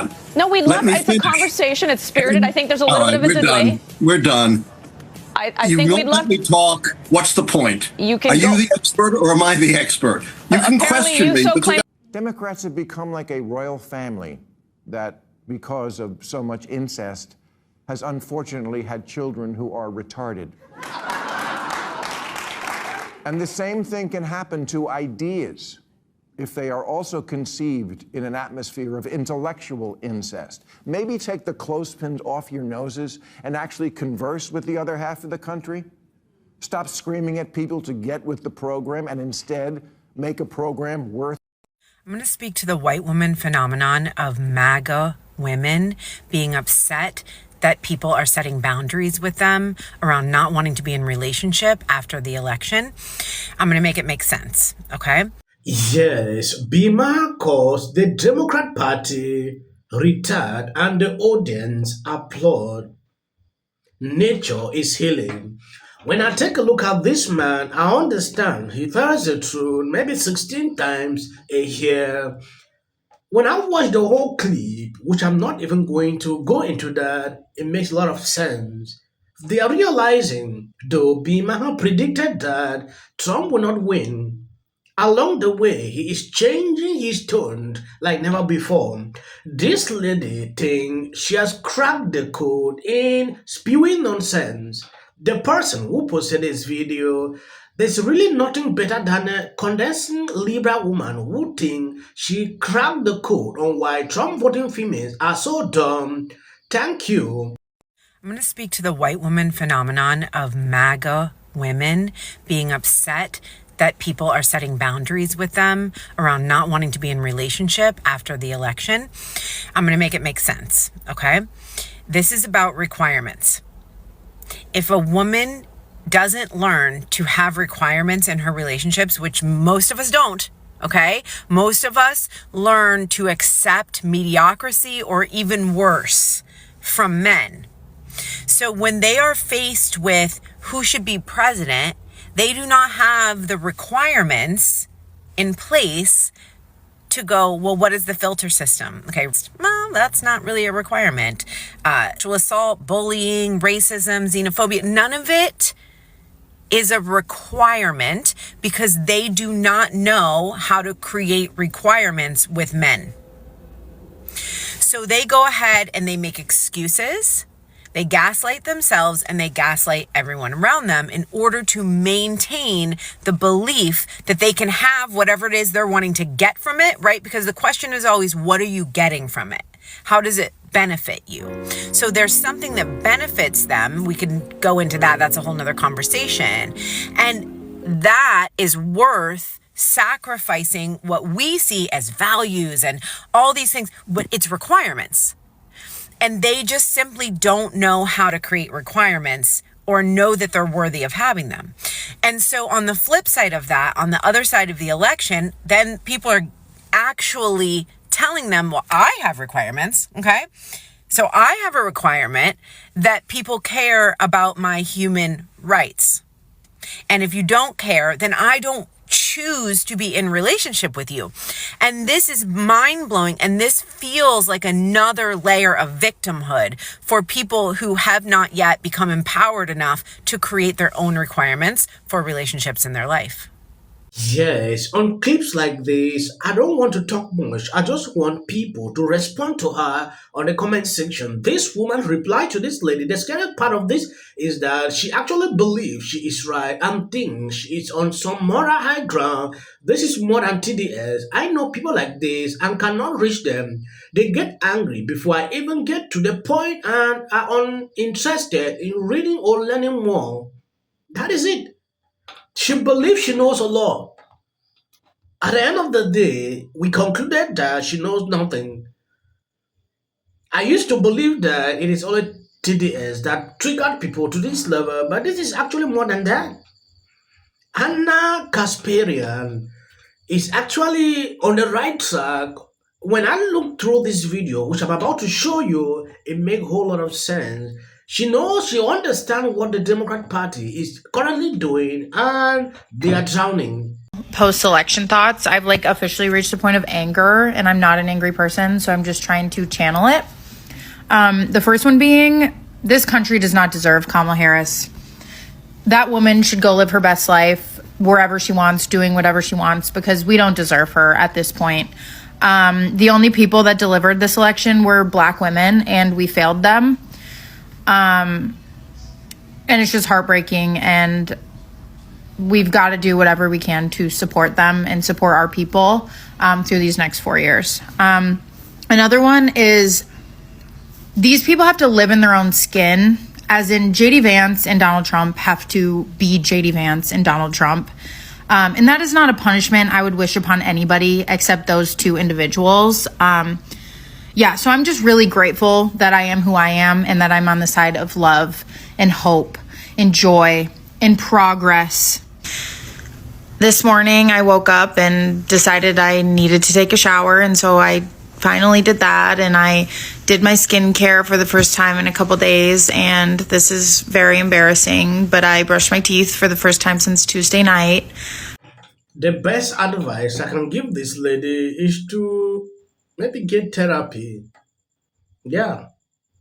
on. No, we Let love me it's a finish. conversation. It's spirited. I think there's a little All bit right, of a delay. We're done. I You think won't we'd let love. me talk. What's the point? You can Are go. you the expert or am I the expert? You can Apparently question you me. so but claim. Democrats have become like a royal family that, because of so much incest, has unfortunately had children who are retarded. And the same thing can happen to ideas if they are also conceived in an atmosphere of intellectual incest. Maybe take the clothespins off your noses and actually converse with the other half of the country. Stop screaming at people to get with the program and instead make a program worth. I'm going to speak to the white woman phenomenon of MAGA women being upset that people are setting boundaries with them around not wanting to be in relationship after the election. I'm going to make it make sense, okay? Yes, Bill Maher calls the Democrat Party retard and the audience applaud. Nature is healing. When I take a look at this man, I understand he tells the truth maybe 16 times a year. When I watch the whole clip, which I'm not even going to go into that, it makes a lot of sense. They are realizing, though Bill Maher predicted that Trump will not win, along the way, he is changing his tone like never before. This lady thinks she has cracked the code in spewing nonsense. The person who posted this video, there's really nothing better than a condescending liberal woman who thinks she cracked the code on why Trump voting females are so dumb. Thank you. I'm going to speak to the white woman phenomenon of MAGA women being upset that people are setting boundaries with them around not wanting to be in relationship after the election. I'm going to make it make sense, okay? This is about requirements. If a woman doesn't learn to have requirements in her relationships, which most of us don't, okay? Most of us learn to accept mediocrity or even worse from men. So when they are faced with who should be president, they do not have the requirements in place to go, well, what is the filter system? Okay, well, that's not really a requirement. Sexual assault, bullying, racism, xenophobia, none of it is a requirement because they do not know how to create requirements with men. So they go ahead and they make excuses. They gaslight themselves and they gaslight everyone around them in order to maintain the belief that they can have whatever it is they're wanting to get from it, right? Because the question is always, what are you getting from it? How does it benefit you? So there's something that benefits them. We can go into that. That's a whole nother conversation. And that is worth sacrificing what we see as values and all these things, but it's requirements. And they just simply don't know how to create requirements or know that they're worthy of having them. And so on the flip side of that, on the other side of the election, then people are actually telling them, well, I have requirements, okay? So I have a requirement that people care about my human rights. And if you don't care, then I don't choose to be in relationship with you. And this is mind-blowing, and this feels like another layer of victimhood for people who have not yet become empowered enough to create their own requirements for relationships in their life. Yes, on clips like this, I don't want to talk much. I just want people to respond to her on the comment section. This woman replied to this lady. The scary part of this is that she actually believes she is right and thinks she is on some moral high ground. This is more than TDS. I know people like this and cannot reach them. They get angry before I even get to the point and are uninterested in reading or learning more. That is it. She believes she knows a lot. At the end of the day, we concluded that she knows nothing. I used to believe that it is only TDS that triggered people to this level, but this is actually more than that. Anna Kasparian is actually on the right track. When I look through this video, which I'm about to show you, it makes a whole lot of sense. She knows, she understands what the Democrat Party is currently doing, and they are drowning. post-election thoughts. I've like officially reached a point of anger, and I'm not an angry person, so I'm just trying to channel it. The first one being, this country does not deserve Kamala Harris. That woman should go live her best life wherever she wants, doing whatever she wants, because we don't deserve her at this point. The only people that delivered this election were Black women, and we failed them. And it's just heartbreaking, and we've got to do whatever we can to support them and support our people through these next 4 years. Another one is, these people have to live in their own skin, as in JD Vance and Donald Trump have to be JD Vance and Donald Trump. And that is not a punishment I would wish upon anybody except those two individuals. So I'm just really grateful that I am who I am, and that I'm on the side of love and hope and joy and progress. This morning I woke up and decided I needed to take a shower, and so I finally did that, and I did my skincare for the first time in a couple days, and this is very embarrassing, but I brushed my teeth for the first time since Tuesday night. The best advice I can give this lady is to maybe get therapy. Yeah,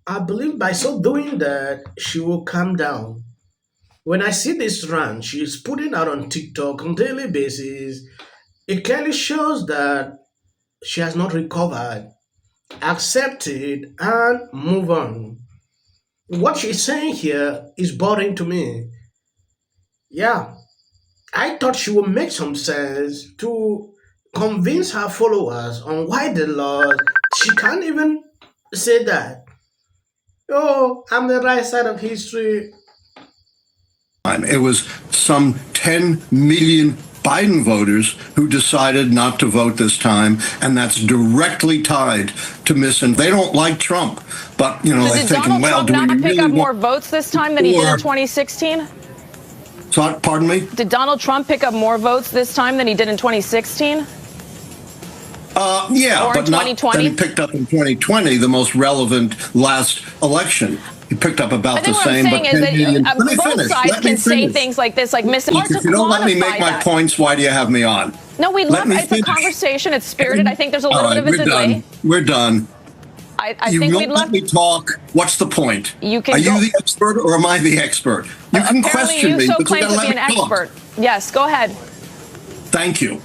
I believe by so doing that, she will calm down. When I see this run she's putting out on TikTok on daily basis, it clearly shows that she has not recovered, accepted, and move on. What she's saying here is boring to me. Yeah, I thought she would make some sense to convince her followers on why they lost. She can't even say that. Oh, I'm the right side of history. It was some 10 million Biden voters who decided not to vote this time, and that's directly tied to They don't like Trump, but So they're did thinking, Donald well, Trump do we not pick really up more want? votes this time than he did in Or- 2016? So, pardon me. Did Donald Trump pick up more votes this time than he did in 2016? Yeah, Or in but not than 2020? he picked up in 2020, the most relevant last election. He picked up I about the think what I'm same, saying but is 10 million. that Let me both finish. sides Let me can say finish. things like this, like Miss. Hard Look, to if you don't let me make quantify my that. points, why do you have me on? No, we Let love me it's a finish. conversation. It's spirited. I think there's a All little right, bit of a we're delay. done. We're done. I You think don't we'd let love. me talk. What's the point? You can Are go- you the expert or am I the expert? You can Apparently, question you me, so but you claim gotta to be let an me talk. expert. Yes, go ahead. Thank you.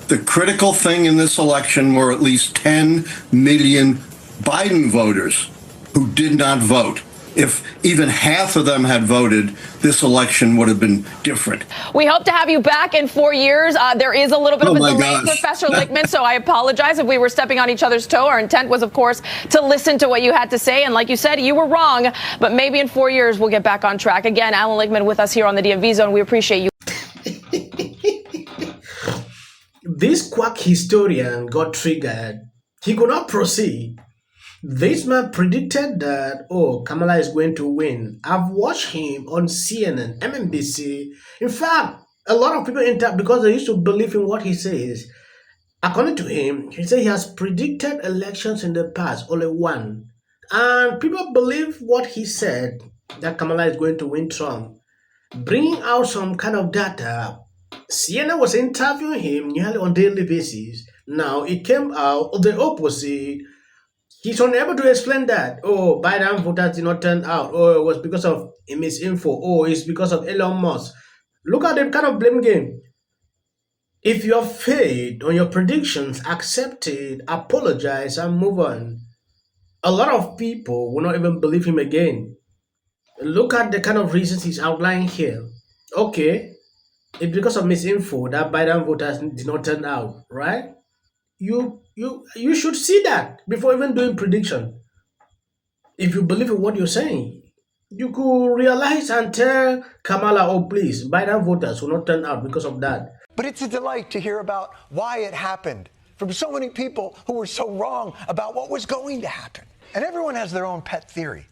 The critical thing in this election were at least 10 million Biden voters who did not vote. If even half of them had voted, this election would have been different. We hope to have you back in 4 years. There is a little bit Oh of a my delay, gosh. Professor Lichtman, so I apologize if we were stepping on each other's toe. Our intent was, of course, to listen to what you had to say. And like you said, you were wrong. But maybe in 4 years, we'll get back on track. Again, Alan Lichtman with us here on the DMV Zone. We appreciate you. This quack historian got triggered. He could not proceed. This man predicted that, Kamala is going to win. I've watched him on CNN, MNBC. In fact, a lot of people because they used to believe in what he says. According to him, he said he has predicted elections in the past, only one. And people believe what he said, that Kamala is going to win Trump. Bringing out some kind of data, CNN was interviewing him nearly on a daily basis. Now, it came out of the opposite. He's unable to explain that. Biden voters did not turn out. It was because of misinfo. It's because of Elon Musk. Look at the kind of blame game. If you have failed on your predictions, accept it, apologize, and move on. A lot of people will not even believe him again. Look at the kind of reasons he's outlining here. Okay, it's because of misinfo that Biden voters did not turn out, right? You should see that before even doing prediction. If you believe in what you're saying, you could realize and tell Kamala, please, Biden voters will not turn out because of that. But it's a delight to hear about why it happened from so many people who were so wrong about what was going to happen. And everyone has their own pet theory.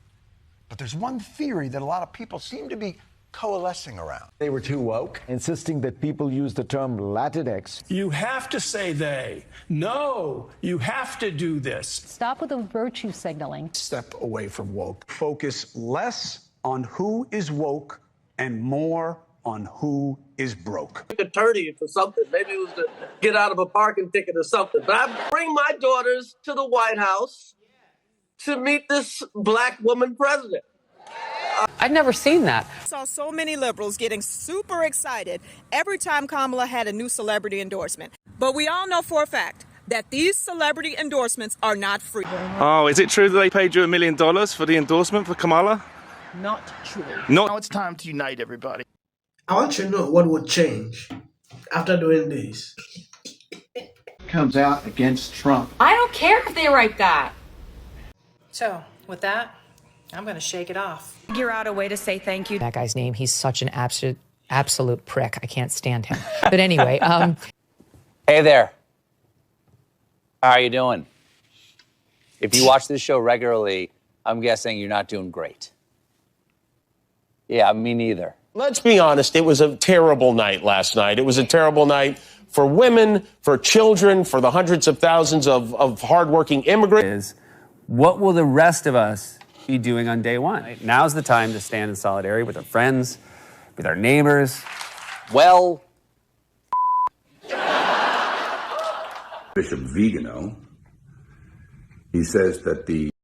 But there's one theory that a lot of people seem to be coalescing around. They were too woke, insisting that people use the term Latinx. You have to say they. No, you have to do this. Stop with the virtue signaling. Step away from woke. Focus less on who is woke and more on who is broke. Attorney for something. Maybe it was to get out of a parking ticket or something. But I bring my daughters to the White House to meet this black woman president. I'd never seen that. I saw so many liberals getting super excited every time Kamala had a new celebrity endorsement. But we all know for a fact that these celebrity endorsements are not free. Oh, is it true that they paid you $1 million for the endorsement for Kamala? Not true. Not. Now it's time to unite everybody. I want to know what would change after doing this. Comes out against Trump. I don't care if they write that. So, with that, I'm going to shake it off. Figure out a way to say thank you. That guy's name, he's such an absolute prick. I can't stand him. But anyway, Hey there. How are you doing? If you watch this show regularly, I'm guessing you're not doing great. Yeah, me neither. Let's be honest, it was a terrible night last night. It was a terrible night for women, for children, for the hundreds of thousands of hardworking immigrants. What will the rest of us be doing on day one? Now's the time to stand in solidarity with our friends, with our neighbors. Well, Bishop Vigano, he says that the